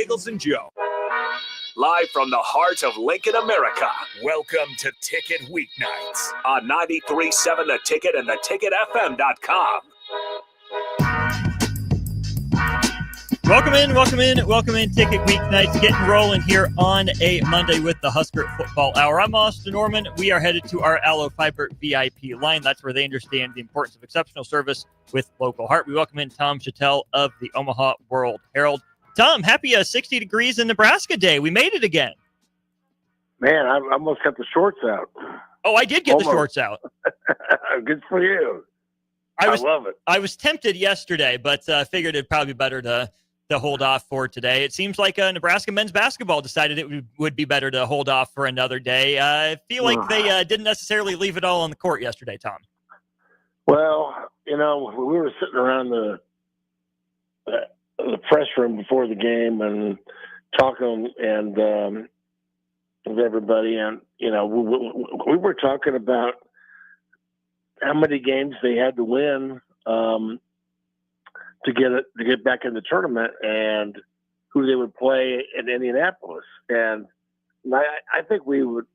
Bagels and Joe. Live from the heart of Lincoln, America. Welcome to Ticket Weeknights on 93.7 The Ticket and theticketfm.com. Welcome in. Ticket Weeknights getting rolling here on a Monday with the Husker Football Hour. I'm Austin Norman. We are headed to our Aloe Fiber VIP line. That's where they understand the importance of exceptional service with local heart. We welcome in Tom Shatel of the Omaha World Herald. Tom, happy 60 degrees in Nebraska day. We made it again. Man, I almost got the shorts out. Oh, I did get the shorts out. Good for you. I love it. I was tempted yesterday, but figured it'd probably be better to hold off for today. It seems like Nebraska men's basketball decided it would be better to hold off for another day. I feel like they didn't necessarily leave it all on the court yesterday, Tom. Well, we were sitting around the press room before the game and talking and with everybody, and we were talking about how many games they had to win to get back in the tournament and who they would play in Indianapolis. And I think we would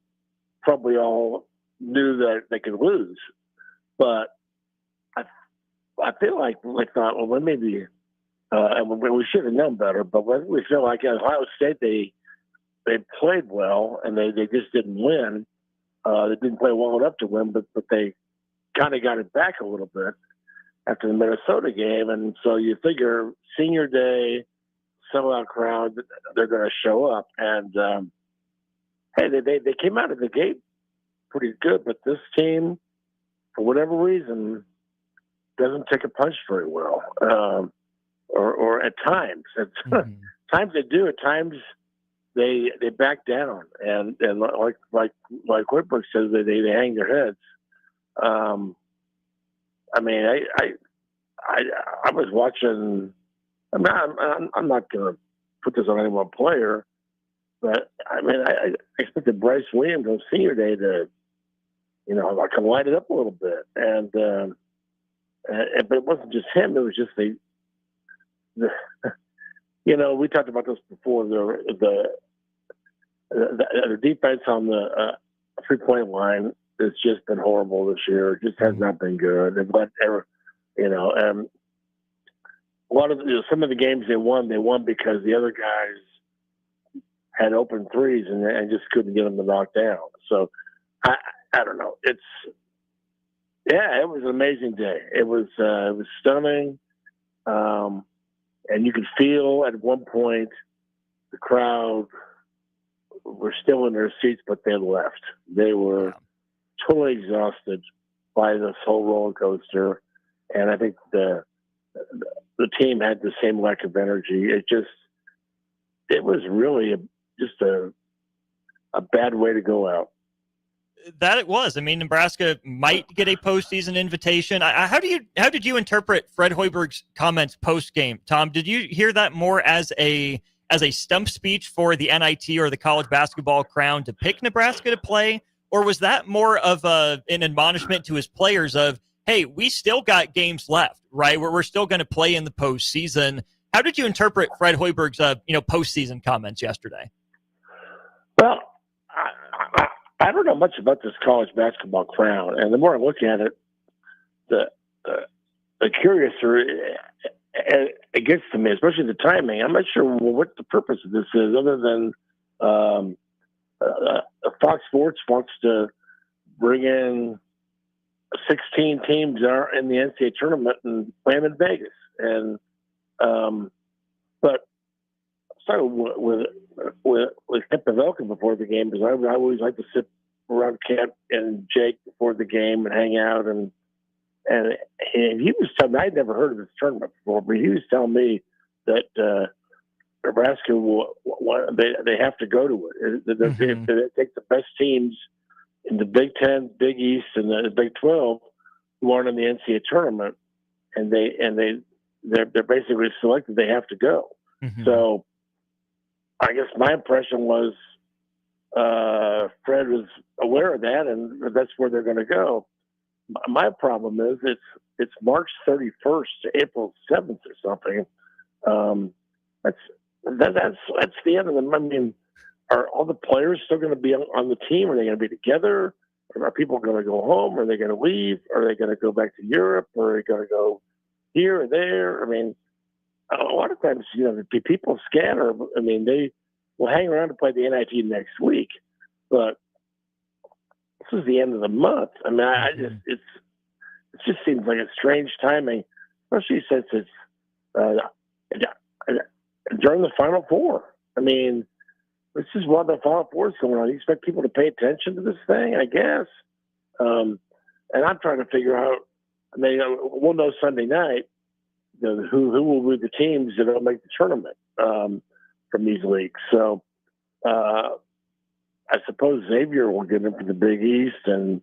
probably all knew that they could lose, but I feel like we thought, well, maybe we should have known better. But we feel like at Ohio State they played well and they just didn't win. They didn't play well enough to win, but they kind of got it back a little bit after the Minnesota game. And so you figure senior day, sellout crowd, they're going to show up. And, hey, they came out of the gate pretty good, but this team, for whatever reason, doesn't take a punch very well. Or at times. Times they do, at times they back down. And like Whitbrook says, they hang their heads. I mean, I was watching. I'm not going to put this on any one player, but I mean, I expected Bryce Williams on senior day to, like to light it up a little bit, and but it wasn't just him. It was just we talked about this before. The defense on the 3-point line has just been horrible this year. It just has not been good. And a lot of some of the games they won because the other guys had open threes and just couldn't get them to knock down. So I don't know. It was an amazing day. It was stunning, and you could feel at one point the crowd were still in their seats, but they left. They were totally exhausted by this whole roller coaster, and I think the team had the same lack of energy. It was really just a bad way to go out. That it was. I mean, Nebraska might get a postseason invitation. How did you interpret Fred Hoiberg's comments post game, Tom? Did you hear that more as a stump speech for the NIT or the college basketball crown to pick Nebraska to play, or was that more of an admonishment to his players of, hey, we still got games left, right? We're still going to play in the postseason. How did you interpret Fred Hoiberg's postseason comments yesterday? Well, I don't know much about this college basketball crown, and the more I look at it, the curiouser it gets to me, especially the timing. I'm not sure what the purpose of this is, other than Fox Sports wants to bring in 16 teams that are in the NCAA tournament and play them in Vegas. And but I started with Kent Pavelka before the game, because I always like to sit around Kent and Jake before the game and hang out. And he was telling me, I'd never heard of this tournament before, but he was telling me that Nebraska they have to go to it. They take the best teams in the Big Ten, Big East, and the Big 12 who aren't in the NCAA tournament, and they're basically selected. They have to go. Mm-hmm. So I guess my impression was Fred was aware of that, and that's where they're going to go. My problem is it's March 31st to April 7th or something. that's the end of them. I mean, are all the players still going to be on the team? Are they going to be together? Are people going to go home? Are they going to leave? Are they going to go back to Europe? Or are they going to go here or there? I mean, a lot of times, the people scatter. I mean, they will hang around to play the NIT next week, but this is the end of the month. I mean, it just seems like a strange timing, especially since it's during the Final Four. I mean, this is while the Final Four is going on. You expect people to pay attention to this thing, I guess. And I'm trying to figure out. I mean, we'll know Sunday night who will be the teams that will make the tournament from these leagues. So I suppose Xavier will get into the Big East, and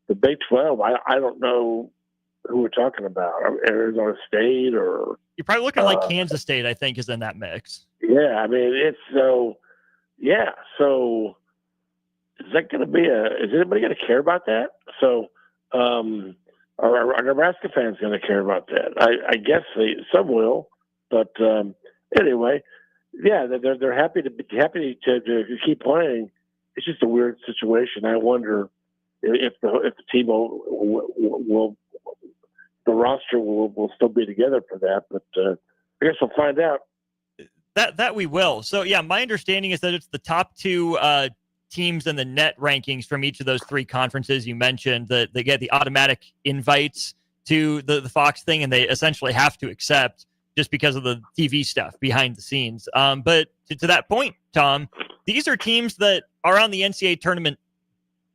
the Big 12. I don't know who we're talking about. Arizona State, or you're probably looking like Kansas State, I think, is in that mix. Yeah, I mean, it's so. Yeah, so is that going to be is anybody going to care about that? So, are Nebraska fans going to care about that? I guess some will, but anyway, yeah, they're happy to keep playing. It's just a weird situation. I wonder if the team will the roster will still be together for that, but I guess we'll find out. That we will. So, yeah, my understanding is that it's the top two teams in the net rankings from each of those three conferences you mentioned that they get the automatic invites to the Fox thing, and they essentially have to accept just because of the TV stuff behind the scenes. But to that point, Tom, these are teams that are on the NCAA tournament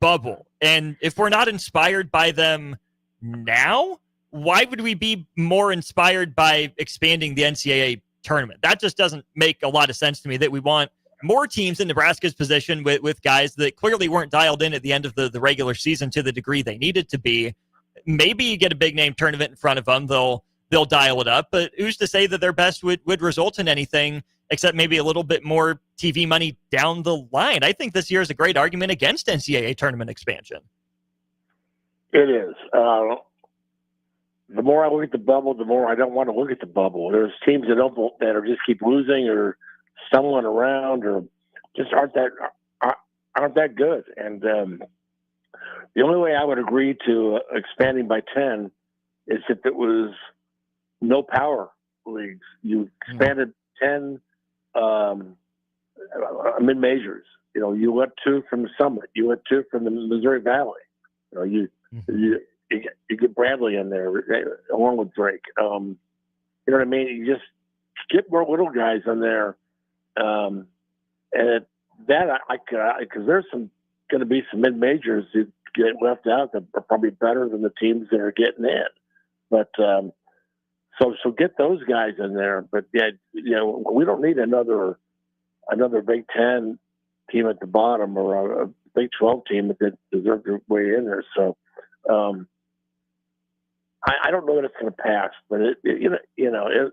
bubble. And if we're not inspired by them now, why would we be more inspired by expanding the NCAA tournament? That just doesn't make a lot of sense to me, that we want more teams in Nebraska's position with guys that clearly weren't dialed in at the end of the regular season to the degree they needed to be. Maybe you get a big name tournament in front of them, they'll dial it up, but who's to say that their best would result in anything except maybe a little bit more TV money down the line? I think this year is a great argument against NCAA tournament expansion. It is. The more I look at the bubble, the more I don't want to look at the bubble. There's teams that just keep losing or stumbling around or just aren't that good. And the only way I would agree to expanding by 10 is if it was no power leagues. You expanded 10 mid-majors. You let 2 from the Summit. You let 2 from the Missouri Valley. You get Bradley in there along with Drake. You know what I mean? You just get more little guys in there, and because there's going to be some mid majors that get left out that are probably better than the teams that are getting in. But so get those guys in there. But yeah, we don't need another Big 10 team at the bottom or a Big 12 team that deserves their way in there. So. I don't know that it's going to pass, but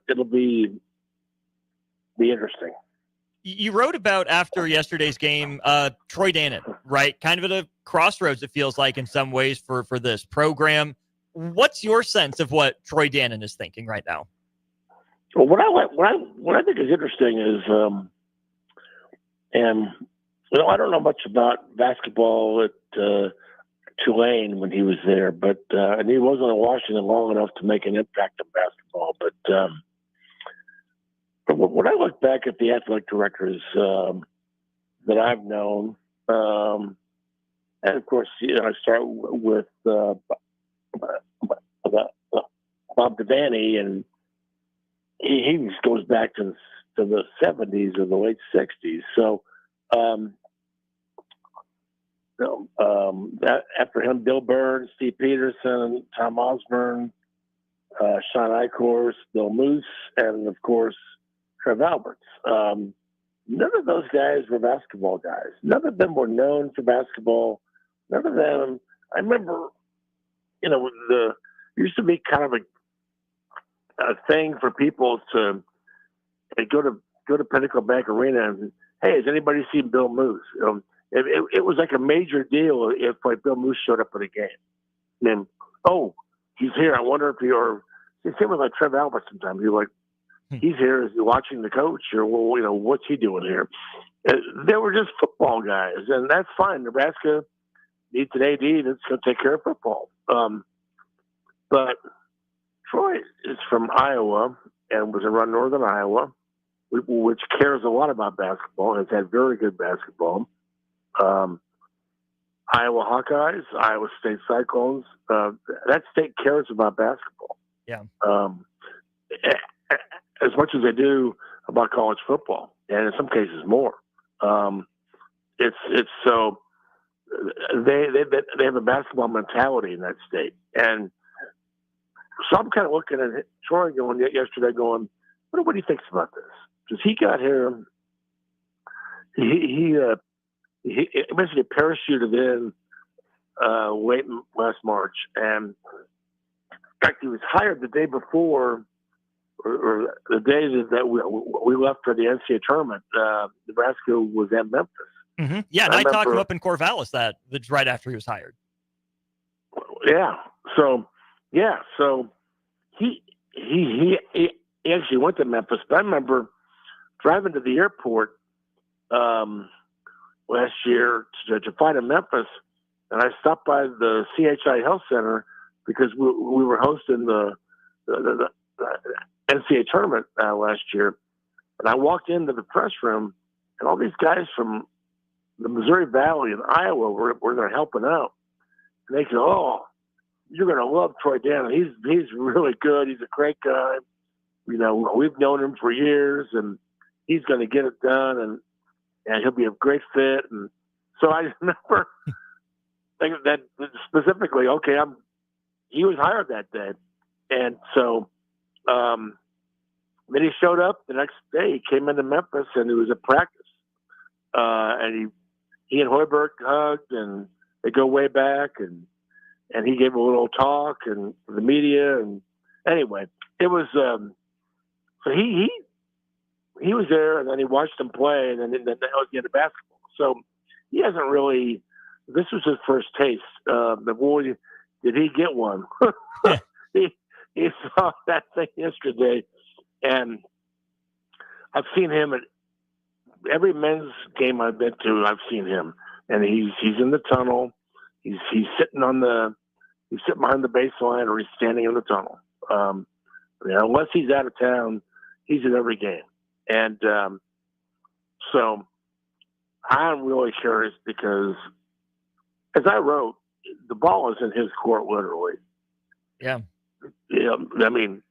it'll be interesting. You wrote about after yesterday's game, Troy Dannon, right? Kind of at a crossroads, it feels like in some ways for this program. What's your sense of what Troy Dannon is thinking right now? Well, what I think is interesting is, and I don't know much about basketball at Tulane when he was there, but and he wasn't in Washington long enough to make an impact on basketball. But when I look back at the athletic directors that I've known, and of course, I start with Bob Devaney, and he goes back to the 70s or the late 60s. So. After him, Bill Byrd, Steve Peterson, Tom Osborne, Sean Eichhorst, Bill Moose, and of course, Trev Alberts. None of those guys were basketball guys. None of them were known for basketball. None of them. I remember, there used to be kind of a thing for people to go to Pinnacle Bank Arena and, hey, has anybody seen Bill Moose? It was like a major deal if Bill Moose showed up at a game. And then, oh, he's here. I wonder if it's him with Trev Albert sometimes. You're like, he's here. Is he watching the coach, or well, what's he doing here? They were just football guys, and that's fine. Nebraska needs an AD that's going to take care of football. But Troy is from Iowa and was around Northern Iowa, which cares a lot about basketball. Has had very good basketball. Iowa Hawkeyes, Iowa State Cyclones. That state cares about basketball. Yeah. As much as they do about college football, and in some cases more. It's so they have a basketball mentality in that state, and so I'm kind of looking at Troy yesterday, going, what do you think about this? Because he got here, he basically parachuted in late last March, and in fact, he was hired the day before, or the day that we left for the NCAA tournament. Nebraska was at Memphis. Mm-hmm. Yeah, and I talked him up in Corvallis that's right after he was hired. Yeah. So he actually went to Memphis. But I remember driving to the airport last year to find him in Memphis, and I stopped by the CHI Health Center because we were hosting the NCAA tournament last year, and I walked into the press room, and all these guys from the Missouri Valley and Iowa were there helping out, and they said, "Oh, you're going to love Troy Dannon. He's really good. He's a great guy. We've known him for years, and he's going to get it done, and he'll be a great fit." And so I remember thinking that specifically. Okay, he was hired that day, and so then he showed up the next day. He came into Memphis, and it was a practice, and he and Hoiberg hugged, and they go way back, and he gave a little talk and the media, and anyway, it was so he was there, and then he watched them play, and then that was the end of basketball. So he hasn't really. This was his first taste. The boy, did he get one? He saw that thing yesterday, and I've seen him at every men's game I've been to. I've seen him, and he's in the tunnel. He's sitting behind the baseline, or he's standing in the tunnel. Unless he's out of town, he's at every game. And so I'm really curious because, as I wrote, the ball is in his court, literally. Yeah. I mean,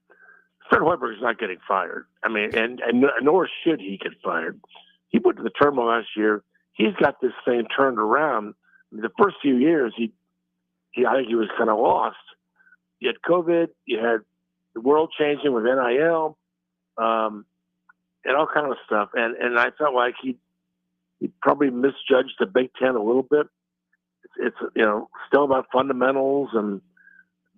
Fred Hoiberg is not getting fired. I mean, and nor should he get fired. He went to the tournament last year. He's got this thing turned around. The first few years, I think he was kind of lost. You had COVID, you had the world changing with NIL, and all kind of stuff. And I felt like he probably misjudged the Big Ten a little bit. It's still about fundamentals and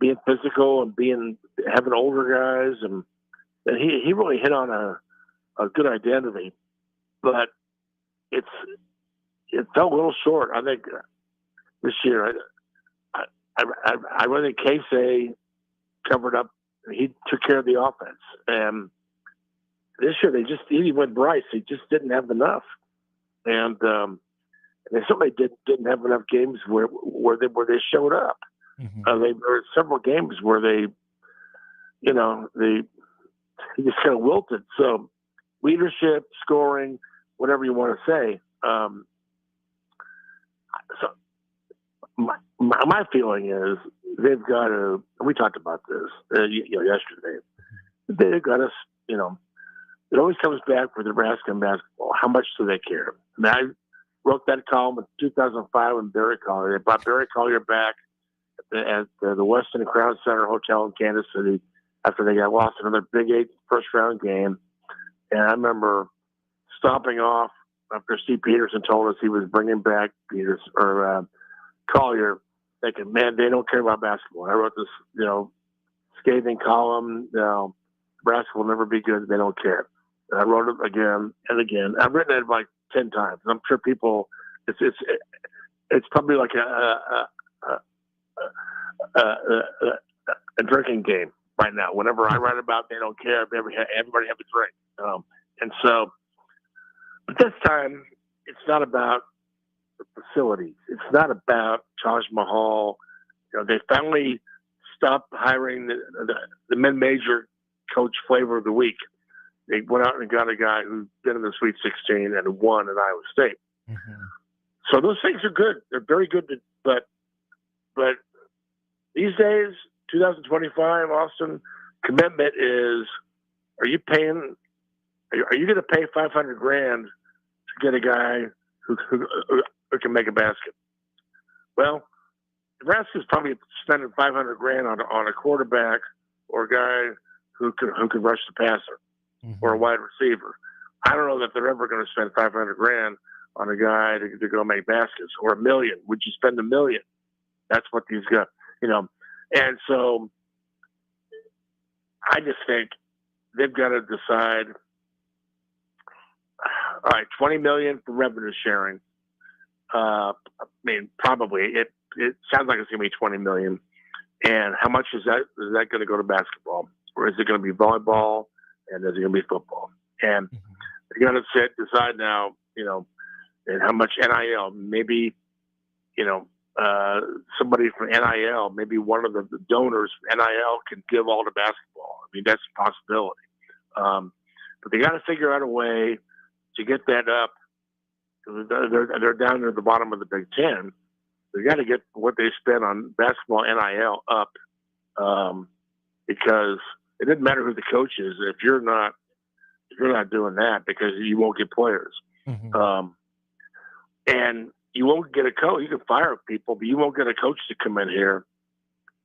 being physical and having older guys, and he really hit on a good identity, but it fell a little short. I think this year, I really think Casey covered up. He took care of the offense, and this year he went Bryce. He just didn't have enough, and they certainly didn't have enough games where they showed up. Mm-hmm. There were several games where they just kind of wilted. So leadership, scoring, whatever you want to say. So my feeling is they've got to. We talked about this yesterday. They've got to. It always comes back with Nebraska and basketball. How much do they care? I mean, I wrote that column in 2005 when Barry Collier. They brought Barry Collier back at the Westin Crown Center Hotel in Kansas City after they got lost in another Big 8 first-round game. And I remember stomping off after Steve Peterson told us he was bringing back Collier, thinking, man, they don't care about basketball. I wrote this, scathing column, Nebraska will never be good. They don't care. And I wrote it again and again. I've written it like 10 times. I'm sure people, it's probably like a drinking game. right now. Whenever I write about, they don't care. Everybody have a drink. And so, but this time, it's not about the facilities. It's not about Taj Mahal. They finally stopped hiring the mid-major coach flavor of the week. They went out and got a guy who's been in the Sweet 16 and won at Iowa State. Mm-hmm. So those things are good. They're very good. But these days, 2025, Austin, commitment is: are you paying? Are you going to pay $500,000 to get a guy who can make a basket? Well, Nebraska's probably spending $500,000 on a quarterback or a guy who could rush the passer, mm-hmm. or a wide receiver. I don't know that they're ever going to spend $500,000 on a guy to go make baskets, or $1 million. Would you spend $1 million? That's what these guys, And so I just think they've got to decide. All right, $20 million for revenue sharing. Probably it sounds like it's going to be $20 million. And how much is that going to go to basketball, or is it going to be volleyball, and is it going to be football? And they're going to decide now, and how much NIL. Maybe, somebody from NIL, maybe one of the donors from NIL can give all to basketball. That's a possibility. But they got to figure out a way to get that up. They're down near the bottom of the Big Ten. They got to get what they spend on basketball NIL up, because it doesn't matter who the coach is if you're not doing that, because you won't get players. Mm-hmm. And you won't get a coach. You can fire people, but you won't get a coach to come in here.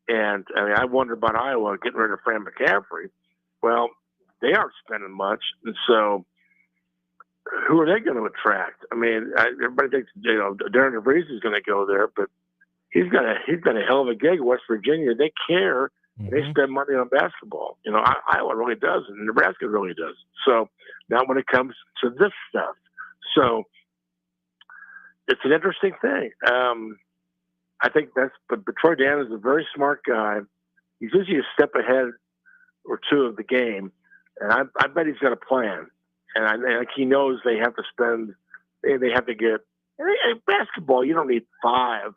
And I wonder about Iowa getting rid of Fran McCaffrey. Well, they aren't spending much, and so who are they going to attract? Everybody thinks Darren DeVries is going to go there, but he's got a hell of a gig in West Virginia. They care. Mm-hmm. They spend money on basketball. Iowa really does, and Nebraska really does. So now when it comes to this stuff, so it's an interesting thing. I think but Troy Dan is a very smart guy. He's usually a step ahead or two of the game, and I bet he's got a plan. And he knows they have to spend. They have to get basketball. You don't need 5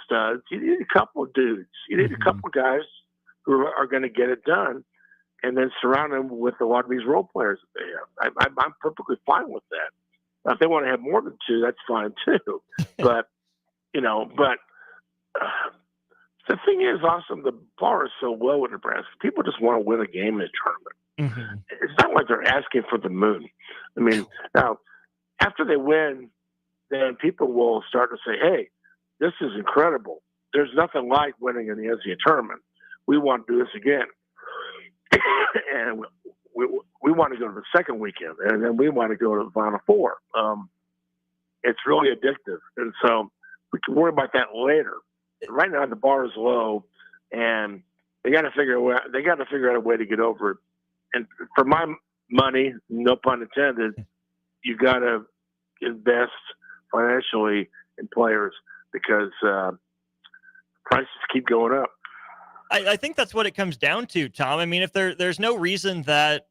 studs. You need a couple of dudes. You need a couple of guys who are going to get it done, and then surround them with a lot of these role players that they have. I'm perfectly fine with that. Now, if they want to have more than 2, that's fine too. But the thing is, Austin, the bar is so low in Nebraska. People just want to win a game in a tournament. Mm-hmm. It's not like they're asking for the moon. Now, after they win, then people will start to say, hey, this is incredible. There's nothing like winning in the NCAA tournament. We want to do this again. And we want to go to the second weekend, and then we want to go to the Final Four. It's really addictive. And so we can worry about that later. Right now, the bar is low, and they got to figure out a way to get over it. And for my money, no pun intended, you got to invest financially in players, because prices keep going up. I think that's what it comes down to, Tom. If there's no reason that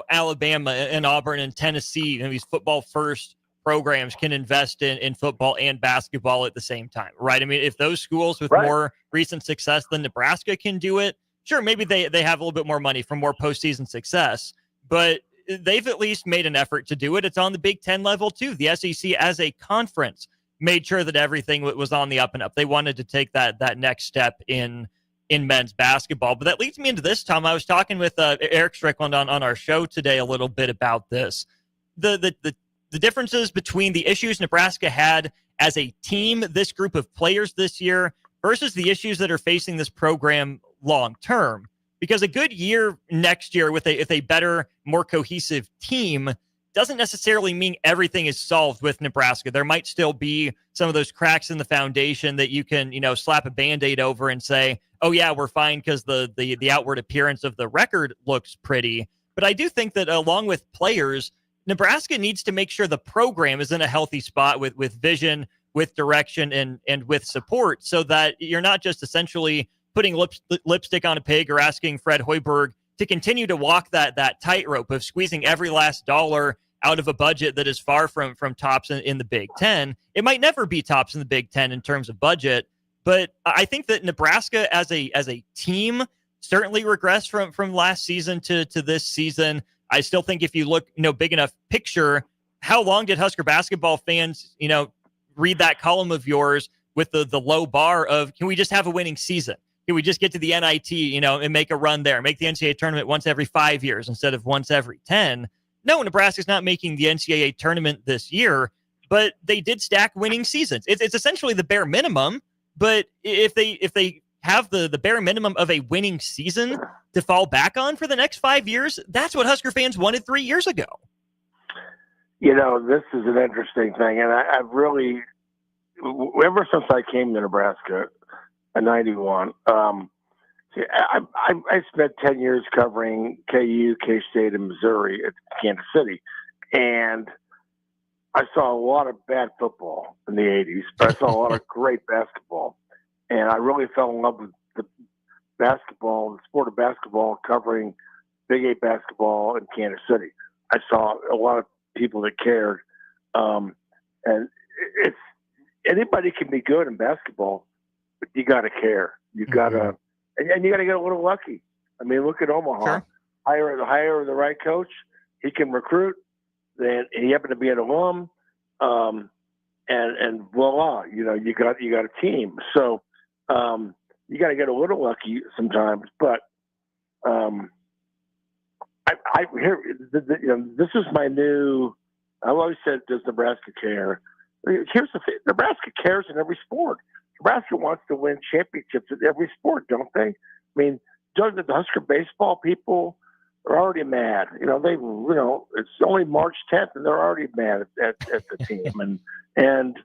Alabama and Auburn and Tennessee, these football first programs, can invest in football and basketball at the same time, right? If those schools with more recent success than Nebraska can do it, sure, maybe they have a little bit more money for more postseason success, but they've at least made an effort to do it. It's on the Big Ten level too. The SEC as a conference made sure that everything was on the up and up. They wanted to take that next step in men's basketball. But that leads me into this, Tom. I was talking with Eric Strickland on our show today a little bit about this. The differences between the issues Nebraska had as a team, this group of players this year, versus the issues that are facing this program long term. Because a good year next year with a better, more cohesive team doesn't necessarily mean everything is solved with Nebraska. There might still be some of those cracks in the foundation that you can, slap a Band-Aid over and say, oh yeah, we're fine because the outward appearance of the record looks pretty. But I do think that along with players, Nebraska needs to make sure the program is in a healthy spot with vision, with direction, and with support, so that you're not just essentially putting lipstick on a pig or asking Fred Hoiberg to continue to walk that tightrope of squeezing every last dollar out of a budget that is far from tops in the Big Ten. It might never be tops in the Big Ten in terms of budget, but I think that Nebraska as a team certainly regressed from last season to this season. I still think if you look, big enough picture, how long did Husker basketball fans, read that column of yours with the low bar of, can we just have a winning season? Can we just get to the NIT, and make a run there, make the NCAA tournament once every 5 years instead of once every 10? No, Nebraska's not making the NCAA tournament this year, but they did stack winning seasons. It's essentially the bare minimum, but if they have the bare minimum of a winning season to fall back on for the next 5 years, that's what Husker fans wanted 3 years ago. This is an interesting thing, and I've really, ever since I came to Nebraska in '91, I spent 10 years covering KU, K-State, and Missouri at Kansas City, and I saw a lot of bad football in the '80s, but I saw a lot of great basketball, and I really fell in love with the sport of basketball, covering Big 8 basketball in Kansas City. I saw a lot of people that cared, and it's anybody can be good in basketball, but you got to care. You got to, and you got to get a little lucky. I mean, look at Omaha. Sure. Hire the right coach, he can recruit. Then he happened to be an alum, and voila, you got a team. So you got to get a little lucky sometimes, but. I hear this is my new. I've always said, does Nebraska care? Here's the thing: Nebraska cares in every sport. Nebraska wants to win championships in every sport, don't they? I mean, the Husker baseball people are already mad. It's only March 10th, and they're already mad at the team. and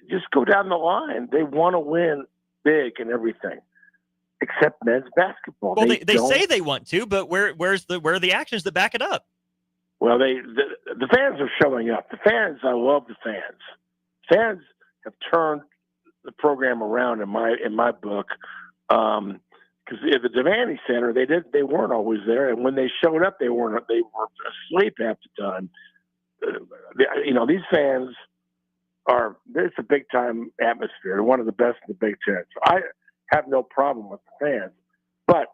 just go down the line. They want to win big and everything. Except men's basketball. Well, they say they want to, but where are the actions that back it up? Well, the fans are showing up. I love the fans. Fans have turned the program around in my book. Because at the Devaney Center, they weren't always there, and when they showed up, they were asleep half the time. These fans it's a big time atmosphere. They're one of the best in the Big Ten. So I have no problem with the fans, but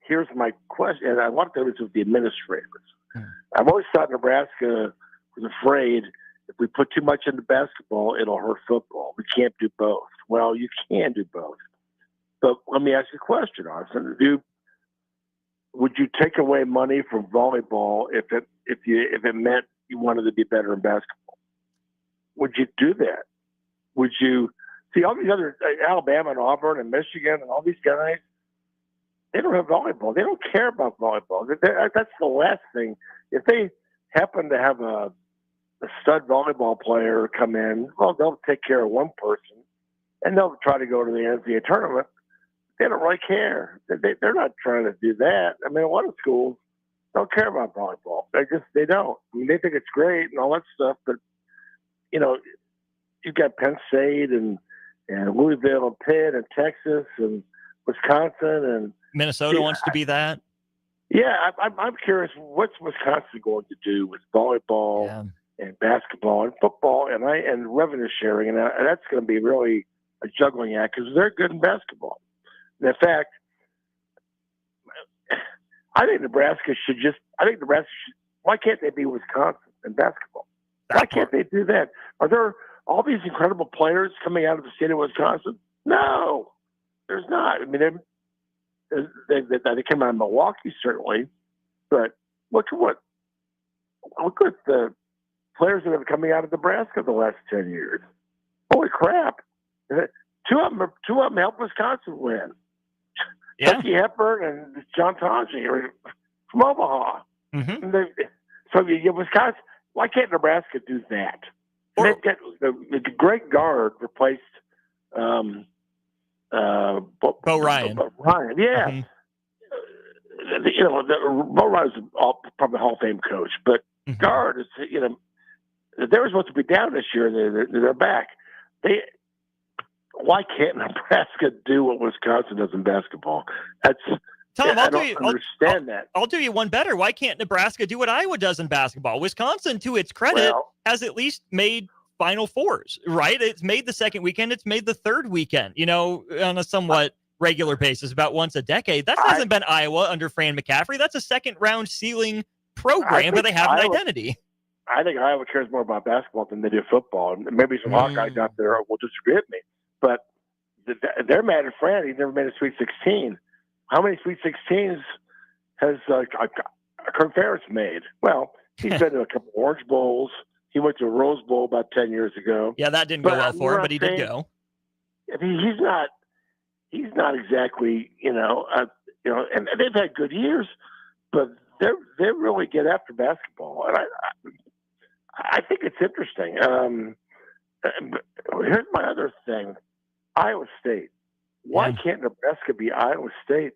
here's my question, and I want to do this with the administrators. I've always thought Nebraska was afraid if we put too much into basketball, it'll hurt football. We can't do both. Well, you can do both, but let me ask you a question, Austin. Would you take away money from volleyball if it meant you wanted to be better in basketball? Would you do that? Would you? See, all these other Alabama and Auburn and Michigan and all these guys, they don't have volleyball. They don't care about volleyball. That's the last thing. If they happen to have a stud volleyball player come in, well, they'll take care of one person, and they'll try to go to the NCAA tournament. They don't really care. They're not trying to do that. I mean, a lot of schools don't care about volleyball. They don't. I mean, they think it's great and all that stuff, but, you've got Penn State and Louisville and Pitt and Texas and Wisconsin and Minnesota wants to be that. Yeah, I'm curious what's Wisconsin going to do with volleyball and basketball and football and revenue sharing, and that's going to be really a juggling act because they're good in basketball. And in fact, I think Nebraska should. Why can't they be Wisconsin in basketball? Why can't they do that? Are there all these incredible players coming out of the state of Wisconsin? No, there's not. I mean, they came out of Milwaukee, certainly, but look at the players that have coming out of Nebraska the last 10 years. Holy crap! Two of them helped Wisconsin win. Yeah. Chucky Hepburn and John Tonji are from Omaha. Mm-hmm. So you get Wisconsin. Why can't Nebraska do that? The great guard replaced Bo Ryan. Bo Ryan, yeah. Mm-hmm. Bo Ryan's probably a Hall of Fame coach, but guard is, they were supposed to be down this year, and they're back. why can't Nebraska do what Wisconsin does in basketball? Tom, I don't understand that. I'll do you one better. Why can't Nebraska do what Iowa does in basketball? Wisconsin, to its credit, has at least made Final Fours, right? It's made the second weekend. It's made the third weekend, on a somewhat regular basis, about once a decade. That hasn't been Iowa under Fran McCaffrey. That's a second-round ceiling program, but they have an identity. I think Iowa cares more about basketball than they do football. And maybe some Hawkeyes out there will disagree with me. But they're mad at Fran. He never made a Sweet 16. How many Sweet 16s has Kirk Ferentz made? Well, he's been to a couple Orange Bowls. He went to a Rose Bowl about 10 years ago. Yeah, that didn't go well for him, but he did go. I mean, he's not exactly, and they've had good years, but they really get after basketball. And I think it's interesting. Here's my other thing. Iowa State. Why can't Nebraska be Iowa State?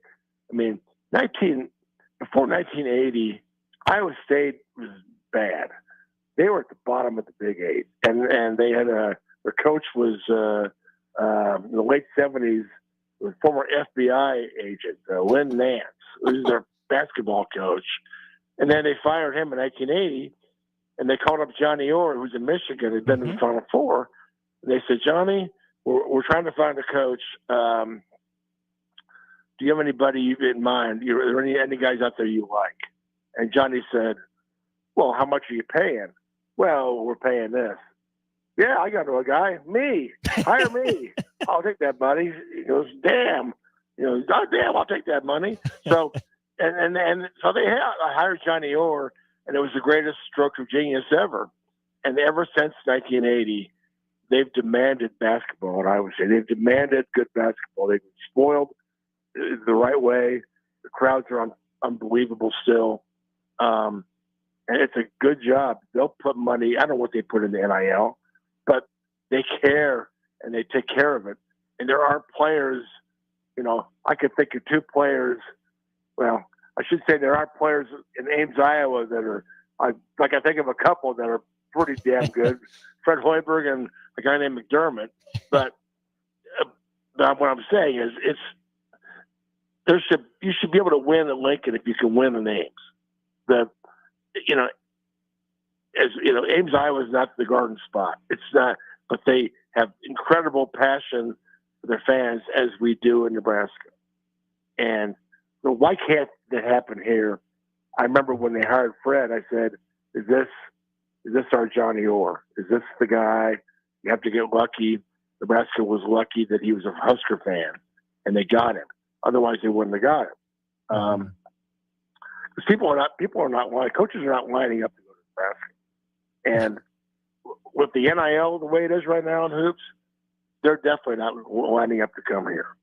I mean, before 1980, Iowa State was bad. They were at the bottom of the Big Eight, and they had their coach was in the late 70s, was former FBI agent Lynn Nance. He was their basketball coach, and then they fired him in 1980, and they called up Johnny Orr, who's in Michigan, had been in the Final Four. And they said, Johnny, we're trying to find a coach. Do you have anybody in mind? Are there any guys out there you like? And Johnny said, well, how much are you paying? Well, we're paying this. Yeah, I got a guy. Me. Hire me. I'll take that money. He goes, damn. God damn, I'll take that money. So, and so I hired Johnny Orr, and it was the greatest stroke of genius ever. And ever since 1980, they've demanded basketball at Iowa State. They've demanded good basketball. They've been spoiled the right way. The crowds are unbelievable still. And it's a good job. They'll put money. I don't know what they put in the NIL, but they care and they take care of it. And there are players, I could think of two players. Well, I should say there are players in Ames, Iowa that are, I think of a couple that are pretty damn good. Fred Hoiberg and a guy named McDermott. But what I'm saying is you should be able to win at Lincoln if you can win the names. Ames, Iowa is not the Garden Spot. It's not, but they have incredible passion for their fans as we do in Nebraska. And so why can't that happen here? I remember when they hired Fred, I said, is this our Johnny Orr? Is this the guy? You have to get lucky. Nebraska was lucky that he was a Husker fan, and they got him. Otherwise, they wouldn't have got him. Because coaches are not lining up to go to Nebraska. And with the NIL the way it is right now in hoops, they're definitely not lining up to come here.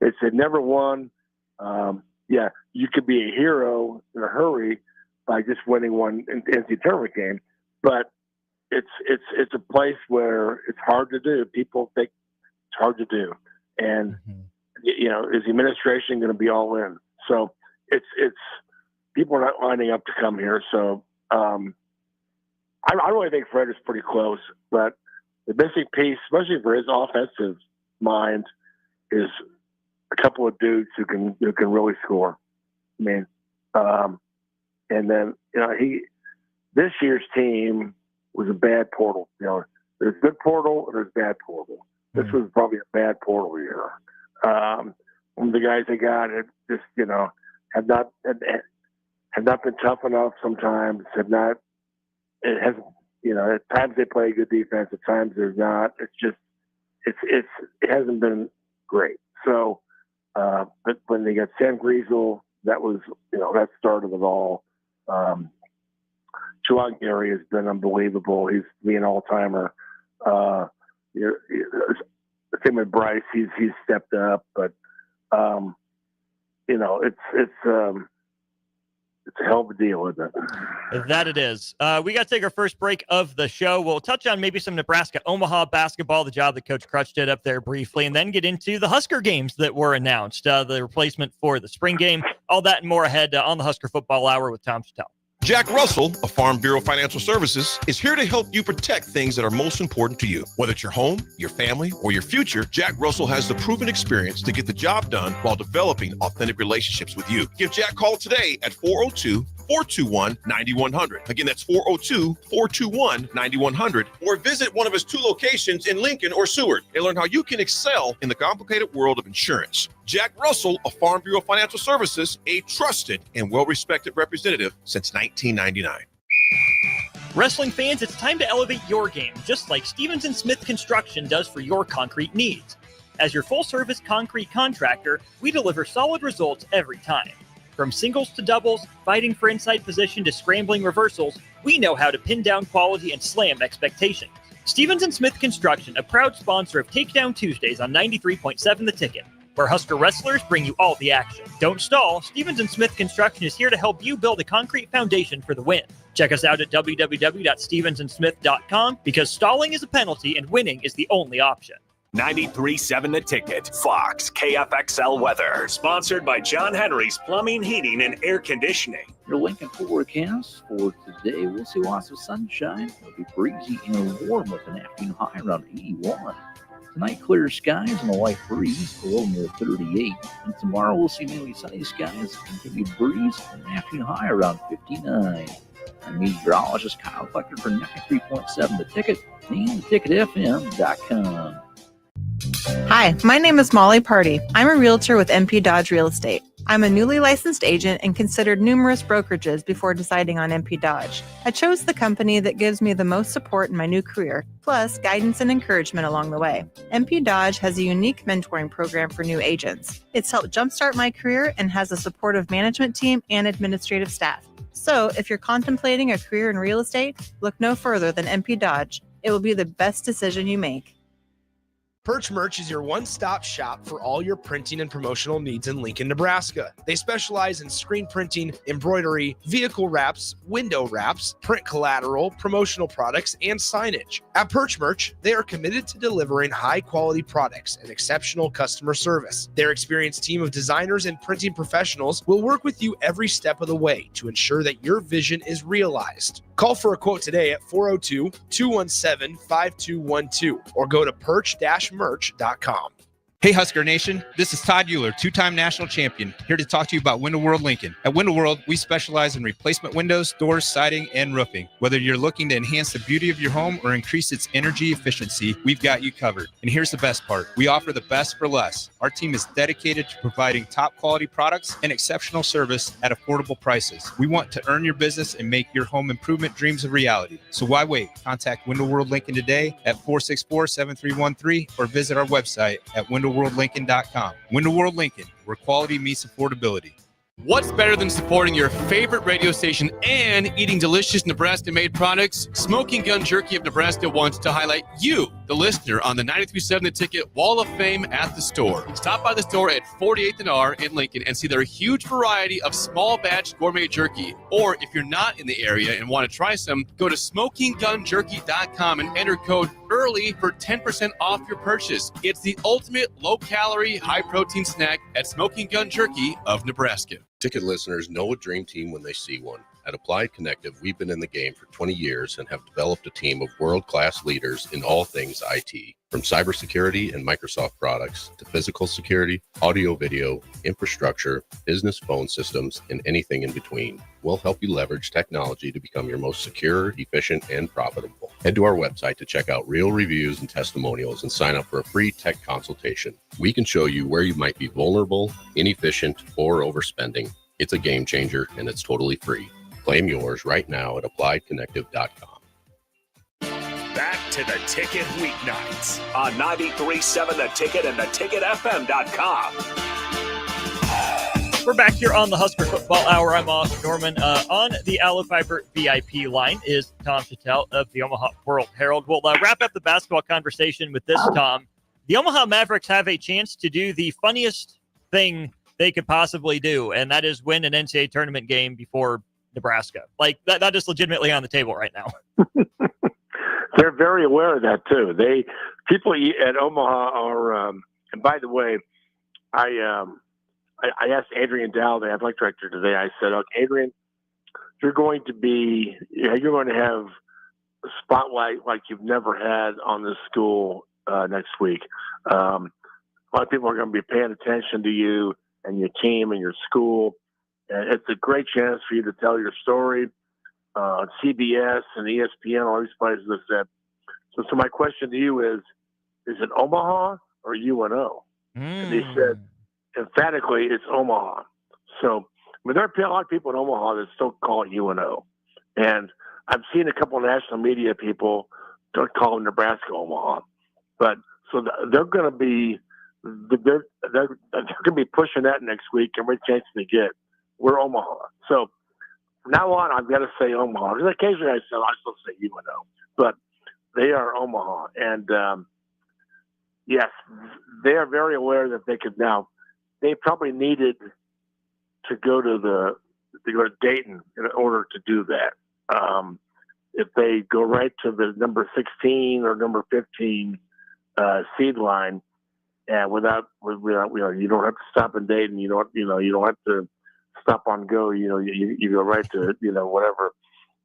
It's a never won. You could be a hero in a hurry by just winning one NCAA tournament game, but it's a place where it's hard to do. People think it's hard to do, and is the administration going to be all in? So it's people are not lining up to come here. So I really think Fred is pretty close, but the missing piece, especially for his offensive mind, is a couple of dudes who can really score. I mean, and then this year's team was a bad portal. There's good portal and there's bad portal. This was probably a bad portal year. One of the guys they got just have not been tough enough. Sometimes it hasn't. At times they play good defense. At times they're not. It's just it hasn't been great. So, but when they got Sam Griesel, that was that started it all. Juwan Gary has been unbelievable. He's an all-timer. Same with Bryce. He's stepped up, but it's a hell of a deal, isn't it? That it is. We got to take our first break of the show. We'll touch on maybe some Nebraska-Omaha basketball, the job that Coach Crutch did up there briefly, and then get into the Husker games that were announced, the replacement for the spring game, all that and more ahead on the Husker Football Hour with Tom Shatel. Jack Russell of Farm Bureau Financial Services is here to help you protect things that are most important to you. Whether it's your home, your family, or your future, Jack Russell has the proven experience to get the job done while developing authentic relationships with you. Give Jack a call today at 402-421-9100. Again, that's 402-421-9100. Or visit one of his 2 locations in Lincoln or Seward and learn how you can excel in the complicated world of insurance. Jack Russell of Farm Bureau Financial Services, a trusted and well-respected representative since 1999. Wrestling fans, it's time to elevate your game, just like Stevens & Smith Construction does for your concrete needs. As your full-service concrete contractor, we deliver solid results every time. From singles to doubles, fighting for inside position to scrambling reversals, we know how to pin down quality and slam expectations. Stevens & Smith Construction, a proud sponsor of Takedown Tuesdays on 93.7 The Ticket, where Husker wrestlers bring you all the action. Don't stall. Stevens & Smith Construction is here to help you build a concrete foundation for the win. Check us out at www.stevensandsmith.com because stalling is a penalty and winning is the only option. 93.7 The Ticket, Fox, KFXL weather. Sponsored by John Henry's Plumbing, Heating, and Air Conditioning. Your Lincoln forecast for today, we'll see lots of sunshine. It'll be breezy and warm with an afternoon high around 81. Tonight, clear skies and a light breeze, below near 38. And tomorrow, we'll see mainly sunny skies and could be breeze and an afternoon high around 59. I'm meteorologist Kyle Flecker for 93.7 The Ticket and theticketfm.com. Hi, my name is Molly Party. I'm a realtor with MP Dodge Real Estate. I'm a newly licensed agent and considered numerous brokerages before deciding on MP Dodge. I chose the company that gives me the most support in my new career, plus guidance and encouragement along the way. MP Dodge has a unique mentoring program for new agents. It's helped jumpstart my career and has a supportive management team and administrative staff. So if you're contemplating a career in real estate, look no further than MP Dodge. It will be the best decision you make. Perch Merch is your one-stop shop for all your printing and promotional needs in Lincoln, Nebraska. They specialize in screen printing, embroidery, vehicle wraps, window wraps, print collateral, promotional products, and signage. At Perch Merch, they are committed to delivering high-quality products and exceptional customer service. Their experienced team of designers and printing professionals will work with you every step of the way to ensure that your vision is realized. Call for a quote today at 402-217-5212 or go to perch-merch.com. Hey Husker Nation, this is Todd Euler, 2-time national champion, here to talk to you about Window World Lincoln. At Window World, we specialize in replacement windows, doors, siding, and roofing. Whether you're looking to enhance the beauty of your home or increase its energy efficiency, we've got you covered. And here's the best part. We offer the best for less. Our team is dedicated to providing top quality products and exceptional service at affordable prices. We want to earn your business and make your home improvement dreams a reality. So why wait? Contact Window World Lincoln today at 464-7313 or visit our website at windowworldlincoln.com. Window World Lincoln, where quality meets affordability. What's better than supporting your favorite radio station and eating delicious Nebraska-made products? Smoking Gun Jerky of Nebraska wants to highlight you, the listener, on the 93.7 The Ticket Wall of Fame at the store. Stop by the store at 48th and R in Lincoln and see their huge variety of small batch gourmet jerky. Or if you're not in the area and want to try some, go to smokinggunjerky.com and enter code EARLY for 10% off your purchase. It's the ultimate low-calorie, high-protein snack at Smoking Gun Jerky of Nebraska. Ticket listeners know a dream team when they see one. At Applied Connective, we've been in the game for 20 years and have developed a team of world-class leaders in all things IT. From cybersecurity and Microsoft products to physical security, audio-video, infrastructure, business phone systems, and anything in between. We'll help you leverage technology to become your most secure, efficient, and profitable. Head to our website to check out real reviews and testimonials and sign up for a free tech consultation. We can show you where you might be vulnerable, inefficient, or overspending. It's a game changer, and it's totally free. Claim yours right now at appliedconnective.com. Back to the Ticket weeknights on 93.7 The Ticket and theticketfm.com. We're back here on the Husker Football Hour. I'm Austin Norman. On the Aloe Fiber VIP line is Tom Shatel of the Omaha World Herald. We'll wrap up the basketball conversation with this, Tom. The Omaha Mavericks have a chance to do the funniest thing they could possibly do, and that is win an NCAA tournament game before Nebraska. Like, that is legitimately on the table right now. They're very aware of that too. People at Omaha are, and by the way, I asked Adrian Dow, the athletic director today. I said, "Okay, Adrian, you're going to have a spotlight like you've never had on this school next week. A lot of people are going to be paying attention to you and your team and your school. And it's a great chance for you to tell your story on CBS and ESPN, all these places that said. So my question to you is it Omaha or UNO? And they said, emphatically, it's Omaha. So, there are a lot of people in Omaha that still call it UNO. And I've seen a couple of national media people don't call Nebraska Omaha. But so they're going to be pushing that next week every chance they get. We're Omaha. So from now on, I've got to say Omaha. Because occasionally I still say UNO. But they are Omaha. And yes, they are very aware that they could now. They probably needed to go to Dayton in order to do that. If they go right to the number 16 or number 15 seed line, and you don't have to stop in Dayton. You don't have to stop on go. You go right to whatever.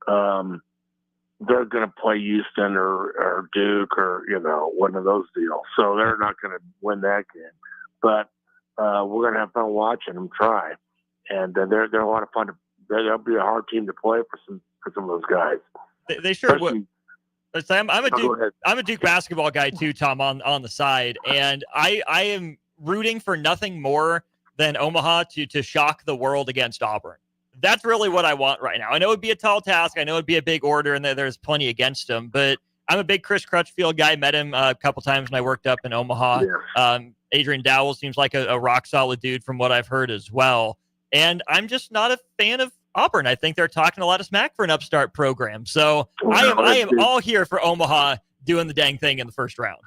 They're going to play Houston or Duke or one of those deals. So they're not going to win that game, but we're going to have fun watching them try. And they're a lot of fun. They'll be a hard team to play for some of those guys. They sure would. Sam, I'm a Duke basketball guy too, Tom, on the side, and I am rooting for nothing more than Omaha to shock the world against Auburn. That's really what I want right now. I know it'd be a tall task. I know it'd be a big order, and there's plenty against him. But I'm a big Chris Crutchfield guy. Met him a couple times when I worked up in Omaha. Yeah. Adrian Dowell seems like a rock solid dude from what I've heard as well. And I'm just not a fan of Auburn. I think they're talking a lot of smack for an upstart program. So I am all here for Omaha doing the dang thing in the first round.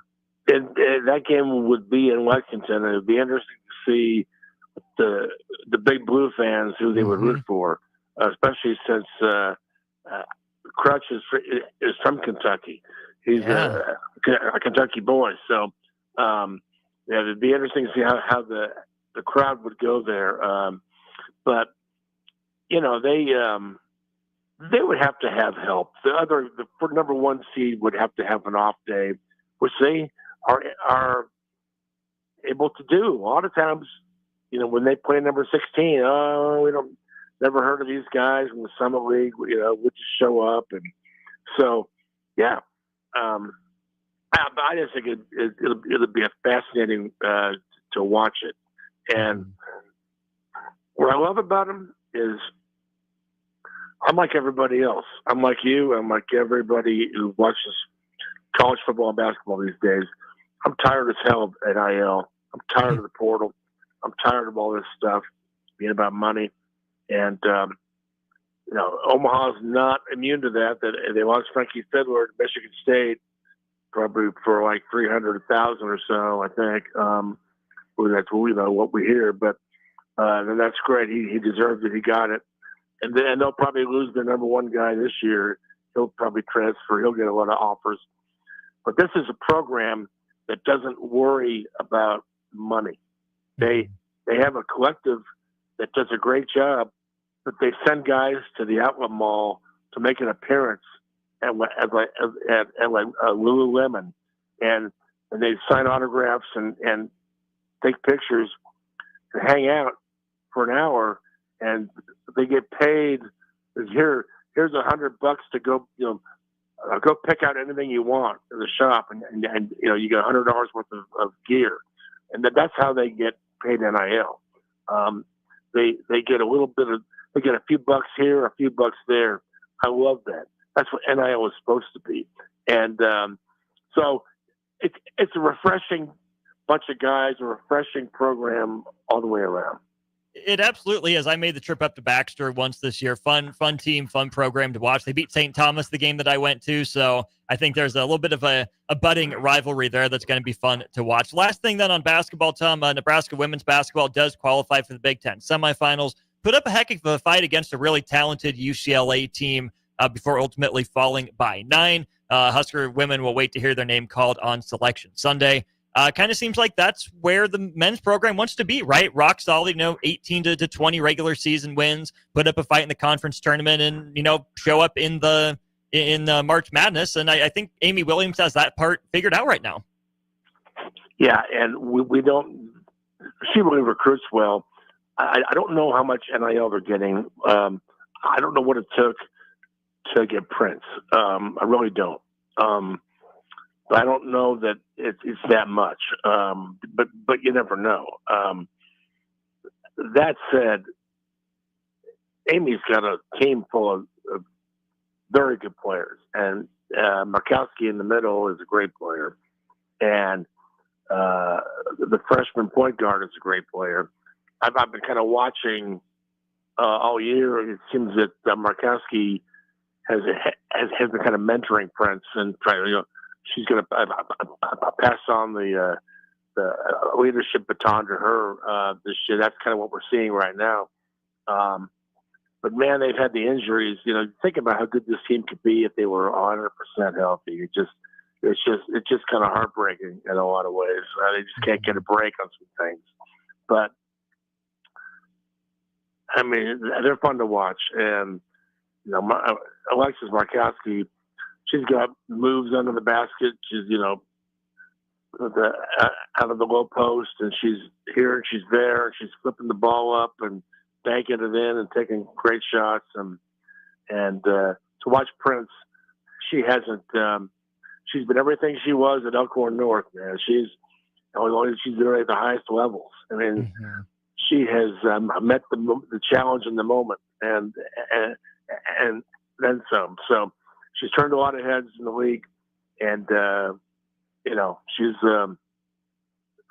And that game would be in Lexington. It would be interesting to see the big blue fans who they would root for, especially since Crutch is from Kentucky. He's a Kentucky boy. So it'd be interesting to see how the crowd would go there. But they would have to have help. The number one seed would have to have an off day, which they are able to do. A lot of times, when they play number 16, never heard of these guys in the Summit League. We'll just show up, and so I just think it'll be a fascinating to watch it. And what I love about them is I'm like everybody else. I'm like you. I'm like everybody who watches college football and basketball these days. I'm tired as hell of NIL. I'm tired of the portal. I'm tired of all this stuff being about money. And, Omaha's not immune to that. That they lost Frankie Fiddler to Michigan State probably for like $300,000 or so, I think. That's what we hear. But and that's great. He deserved it. He got it. And then they'll probably lose their number one guy this year. He'll probably transfer. He'll get a lot of offers. But this is a program that doesn't worry about money. They have a collective that does a great job, but they send guys to the outlet mall to make an appearance at Lululemon, and they sign autographs and take pictures and hang out for an hour, and they get paid. Here's $100 to go, go pick out anything you want in the shop, and you get $100 worth of gear, and that's how they get paid NIL. They get a little bit of, they get a few bucks here, a few bucks there. I love that. That's what NIL is supposed to be, and so it's a refreshing bunch of guys, a refreshing program all the way around. It absolutely is. I made the trip up to Baxter once this year. Fun team, fun program to watch. They beat St. Thomas the game that I went to, so I think there's a little bit of a budding rivalry there that's going to be fun to watch. Last thing then on basketball, Tom, Nebraska women's basketball does qualify for the Big Ten semifinals. Put up a heck of a fight against a really talented UCLA team before ultimately falling by 9. Husker women will wait to hear their name called on Selection Sunday. Kind of seems like that's where the men's program wants to be, right? Rock solid, 18 to 20 regular season wins, put up a fight in the conference tournament, and show up in the March Madness. And I think Amy Williams has that part figured out right now. Yeah, and we don't. She really recruits well. I don't know how much NIL they're getting. I don't know what it took to get Prince. I really don't. But I don't know that it's that much. But you never know. That said, Amy's got a team full of very good players, and Markowski in the middle is a great player, and the freshman point guard is a great player. I've been kind of watching all year. It seems that Markowski has been kind of mentoring Prince and trying. She's going to pass on the leadership baton to her this year. That's kind of what we're seeing right now. But man, they've had the injuries. Think about how good this team could be if they were 100% healthy. It's just kind of heartbreaking in a lot of ways. They just can't get a break on some things. But I mean, they're fun to watch. And Alexis Markowski, she's got moves under the basket. She's out of the low post, and she's here and she's there. And she's flipping the ball up and banking it in and taking great shots. And to watch Prince, she hasn't. She's been everything she was at Elkhorn North, man. She's there at the highest levels. I mean, she has met the challenge in the moment, and then some. So she's turned a lot of heads in the league, and she's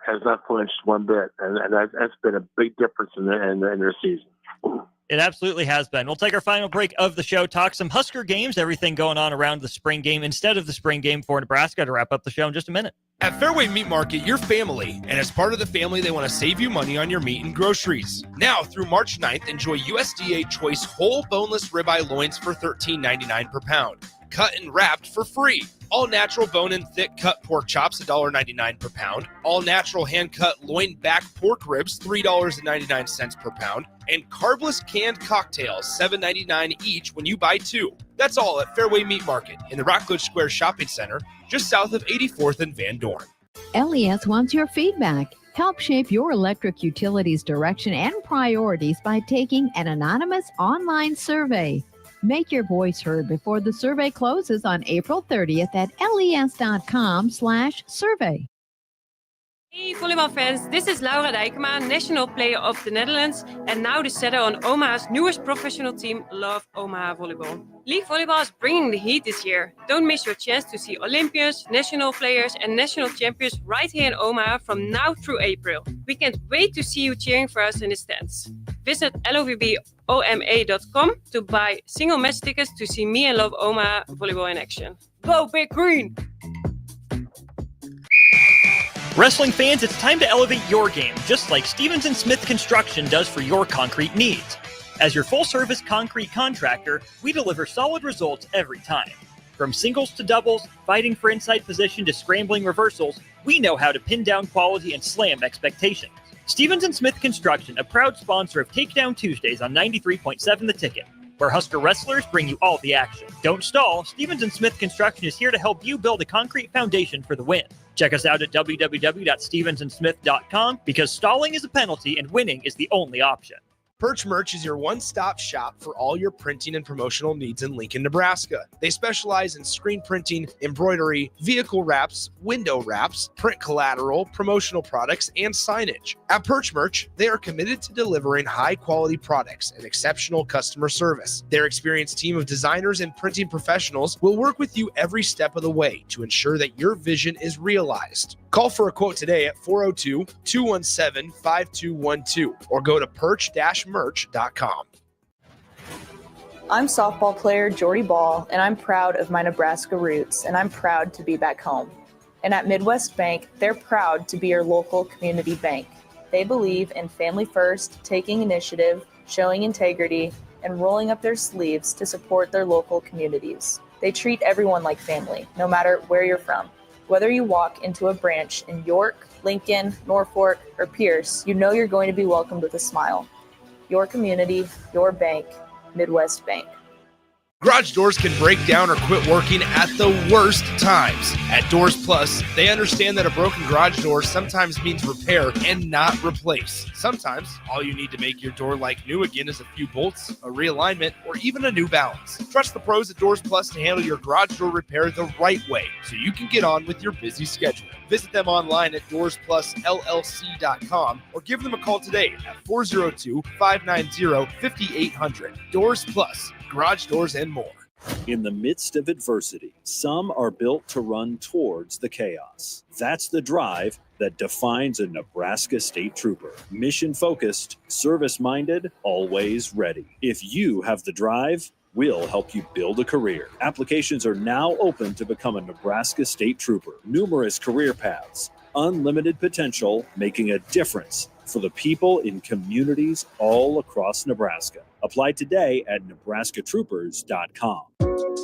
has not flinched one bit, and that's been a big difference in their season. It absolutely has been. We'll take our final break of the show, talk some Husker games, everything going on around the spring game instead of the spring game for Nebraska to wrap up the show in just a minute. At Fairway Meat Market, you're family, and as part of the family, they want to save you money on your meat and groceries. Now, through March 9th, enjoy USDA Choice whole boneless ribeye loins for $13.99 per pound. Cut and wrapped for free. All natural bone and thick cut pork chops, $1.99 per pound. All natural hand cut loin back pork ribs, $3.99 per pound. And carbless canned cocktails, $7.99 each when you buy two. That's all at Fairway Meat Market in the Rockledge Square Shopping Center, just south of 84th and Van Dorn. LES wants your feedback. Help shape your electric utilities direction and priorities by taking an anonymous online survey. Make your voice heard before the survey closes on April 30th at les.com/survey. Hey volleyball fans, this is Laura Dijkema, National Player of the Netherlands and now the setter on Omaha's newest professional team, Love Omaha Volleyball. League volleyball is bringing the heat this year. Don't miss your chance to see Olympians, national players and national champions right here in Omaha from now through April. We can't wait to see you cheering for us in the stands. Visit lovboma.com to buy single match tickets to see me and Love Omaha Volleyball in action. Go Big Green! Wrestling fans, it's time to elevate your game, just like Stevens & Smith Construction does for your concrete needs. As your full-service concrete contractor, we deliver solid results every time. From singles to doubles, fighting for inside position to scrambling reversals, we know how to pin down quality and slam expectations. Stevens & Smith Construction, a proud sponsor of Takedown Tuesdays on 93.7 The Ticket, where Husker wrestlers bring you all the action. Don't stall, Stevens & Smith Construction is here to help you build a concrete foundation for the win. Check us out at www.stevensandsmith.com because stalling is a penalty and winning is the only option. Perch Merch is your one-stop shop for all your printing and promotional needs in Lincoln, Nebraska. They specialize in screen printing, embroidery, vehicle wraps, window wraps, print collateral, promotional products, and signage. At Perch Merch, they are committed to delivering high-quality products and exceptional customer service. Their experienced team of designers and printing professionals will work with you every step of the way to ensure that your vision is realized. Call for a quote today at 402-217-5212 or go to perch-merch.com. I'm softball player Jordy Ball, and I'm proud of my Nebraska roots, and I'm proud to be back home. And at Midwest Bank, they're proud to be your local community bank. They believe in family first, taking initiative, showing integrity, and rolling up their sleeves to support their local communities. They treat everyone like family, no matter where you're from. Whether you walk into a branch in York, Lincoln, Norfolk, or Pierce, you know you're going to be welcomed with a smile. Your community, your bank, Midwest Bank. Garage doors can break down or quit working at the worst times. At Doors Plus, they understand that a broken garage door sometimes means repair and not replace. Sometimes, all you need to make your door like new again is a few bolts, a realignment, or even a new balance. Trust the pros at Doors Plus to handle your garage door repair the right way so you can get on with your busy schedule. Visit them online at DoorsPlusLLC.com or give them a call today at 402-590-5800. Doors Plus, garage doors and more. In the midst of adversity, some are built to run towards the chaos. That's the drive that defines a Nebraska State Trooper. Mission-focused, service-minded, always ready. If you have the drive, we'll help you build a career. Applications are now open to become a Nebraska State Trooper. Numerous career paths, unlimited potential, making a difference for the people in communities all across Nebraska. Apply today at nebraskatroopers.com.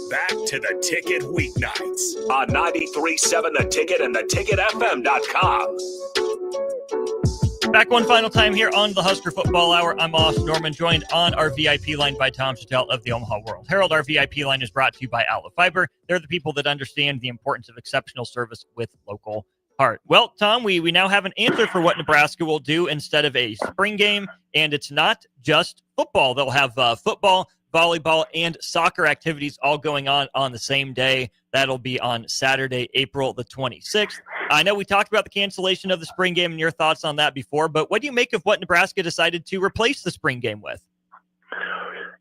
Back to the Ticket weeknights on 93.7 The Ticket and theticketfm.com. Back one final time here on the Husker Football Hour. I'm Austin Norman, joined on our VIP line by Tom Shatel of the Omaha World Herald. Our VIP line is brought to you by Outlet Fiber. They're the people that understand the importance of exceptional service with local heart. Well, Tom, we now have an answer for what Nebraska will do instead of a spring game, and it's not just football. They'll have football, volleyball, and soccer activities all going on the same day. That'll be on Saturday, April the 26th. I know we talked about the cancellation of the spring game and your thoughts on that before, but what do you make of what Nebraska decided to replace the spring game with?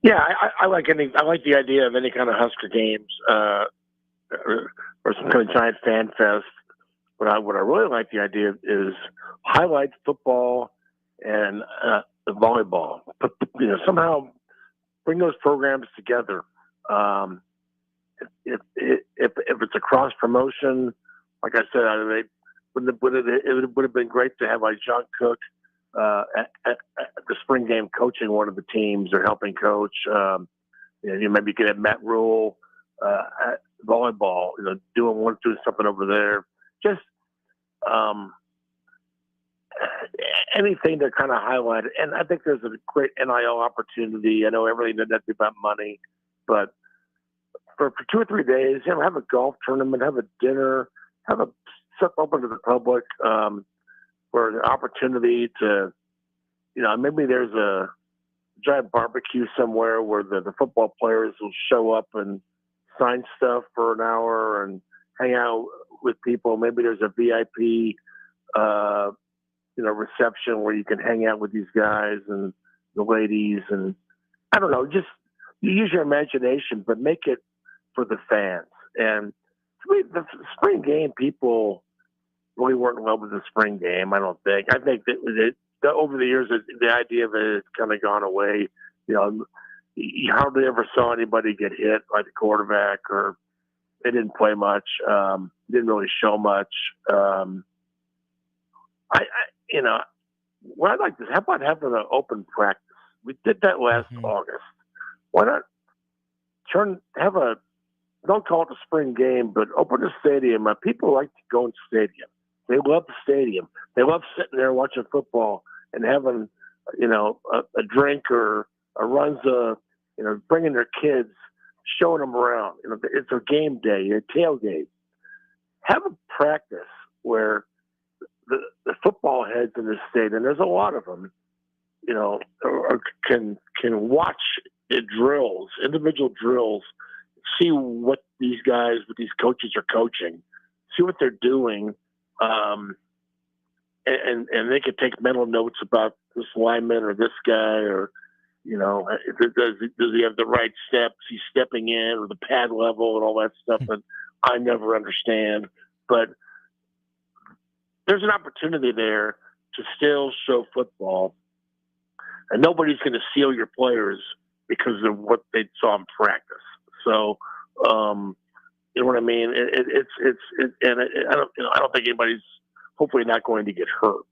Yeah, I like the idea of any kind of Husker games or some kind of giant fan fest. What I really like the idea is highlight football and the volleyball. But somehow bring those programs together. If it's a cross promotion, like I said, it would have been great to have like John Cook at the spring game coaching one of the teams or helping coach. Maybe you could have Matt Rule at volleyball, doing something over there. Just anything to kind of highlight it. And I think there's a great NIL opportunity. I know everything doesn't have to be about money, but for 2 or 3 days, have a golf tournament, have a dinner, have a stuff open to the public for an opportunity to, maybe there's a giant barbecue somewhere where the football players will show up and sign stuff for an hour and hang out with people. Maybe there's a VIP, reception where you can hang out with these guys and the ladies. And I don't know, just you use your imagination, but make it for the fans. And to me, the spring game, people really weren't in love with the spring game, I don't think. I think that over the years, the idea of it has kind of gone away. You hardly ever saw anybody get hit by the quarterback, or they didn't play much, didn't really show much. What I'd like to, how about having an open practice? We did that last August. Why not don't call it a spring game, but open the stadium. People like to go in the stadium. They love the stadium. They love sitting there watching football and having, a drink or a runza, bringing their kids, showing them around. It's a game day, a tailgate. Have a practice where the football heads in the state, and there's a lot of them, can watch drills, individual drills, see what these coaches are coaching, see what they're doing, and they could take mental notes about this lineman or this guy, or does he have the right steps? He's stepping in, or the pad level, and all that stuff that I never understand. But there's an opportunity there to still show football, and nobody's going to seal your players because of what they saw in practice. So, you know what I mean? I don't think anybody's hopefully not going to get hurt.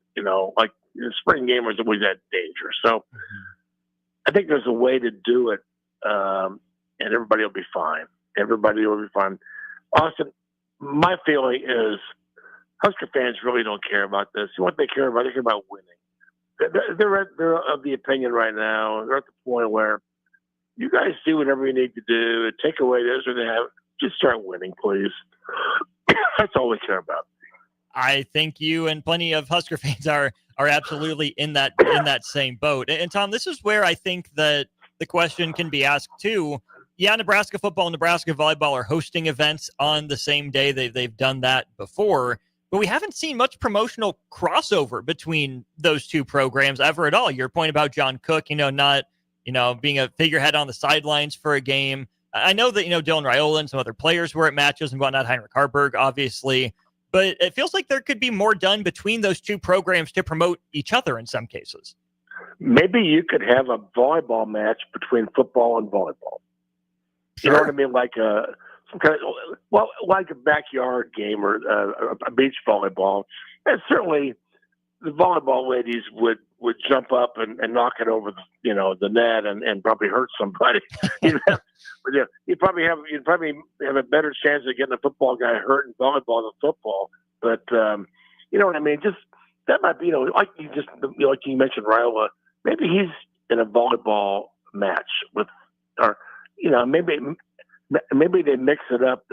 Like the spring game was always that danger. So, I think there's a way to do it, and everybody will be fine. Everybody will be fine. Austin, my feeling is Husker fans really don't care about this. What they care about, they care about winning. They're of the opinion right now. They're at the point where you guys do whatever you need to do and take away those or they have. Just start winning, please. That's all we care about. I think you and plenty of Husker fans are absolutely in that same boat. And Tom, this is where I think that the question can be asked too. Yeah, Nebraska football and Nebraska volleyball are hosting events on the same day. They've done that before, but we haven't seen much promotional crossover between those two programs ever at all. Your point about John Cook, not being a figurehead on the sidelines for a game. I know that Dylan Raiola and some other players were at matches and whatnot. Heinrich Harburg, obviously. But it feels like there could be more done between those two programs to promote each other in some cases. Maybe you could have a volleyball match between football and volleyball. Sure. You know what I mean? Like some kind of, like a backyard game or a beach volleyball. And certainly the volleyball ladies would jump up and knock it over the net and probably hurt somebody. You'd probably have a better chance of getting a football guy hurt in volleyball than football. But you know what I mean? Just that might be like you mentioned Raiola. Maybe he's in a volleyball match with, or maybe they mix it up.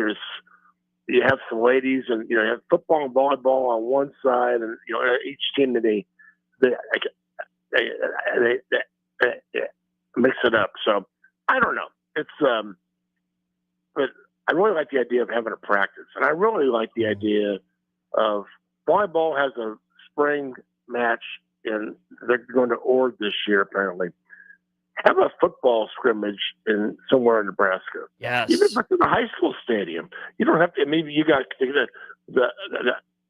You have some ladies and you have football and volleyball on one side, and each team they mix it up. So I don't know. It's but I really like the idea of having a practice, and I really like the idea of volleyball has a spring match, and they're going to Ord this year apparently. Have a football scrimmage somewhere in Nebraska. Yes. Even if it's in a high school stadium. You don't have to. Maybe you got the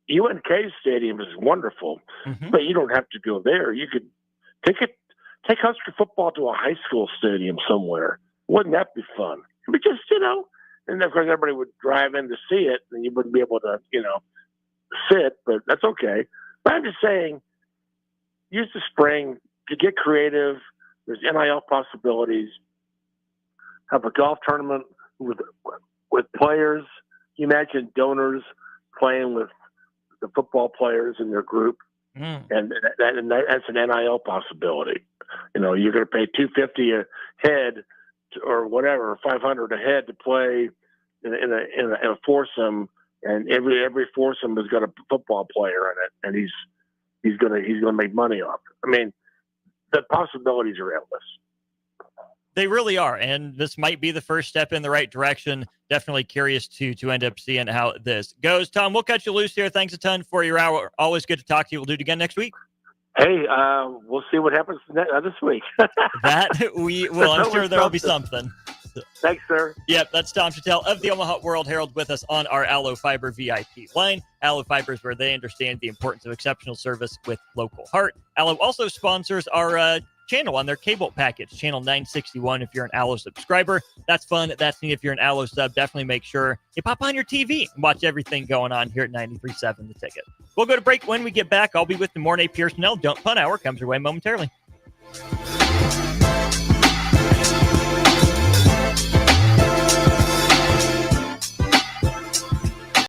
UNK stadium is wonderful, but you don't have to go there. You could take Husker football to a high school stadium somewhere. Wouldn't that be fun? I mean, just and of course everybody would drive in to see it, and you wouldn't be able to sit, but that's okay. But I'm just saying, use the spring to get creative. There's NIL possibilities. Have a golf tournament with players. You imagine donors playing with the football players in their group, and that's an NIL possibility. You're going to pay $250 a head or whatever, $500 a head to play in a foursome, and every foursome has got a football player in it, and he's going to make money off it. I mean, the possibilities are endless. They really are, and this might be the first step in the right direction. Definitely curious to end up seeing how this goes. Tom, we'll cut you loose here. Thanks a ton for your hour. Always good to talk to you. We'll do it again next week. Hey, we'll see what happens this week. That we will. I'm sure there will be something. Thanks, sir. Yep, that's Tom Shatel of the Omaha World Herald with us on our Allo Fiber VIP line. Allo Fiber is where they understand the importance of exceptional service with local heart. Allo also sponsors our channel on their cable package, channel 961 if you're an Allo subscriber. That's fun. That's neat if you're an Allo sub. Definitely make sure you pop on your TV and watch everything going on here at 93.7 The Ticket. We'll go to break. When we get back, I'll be with the Mornay Pearsonell Don't Punt Hour. Comes your way momentarily.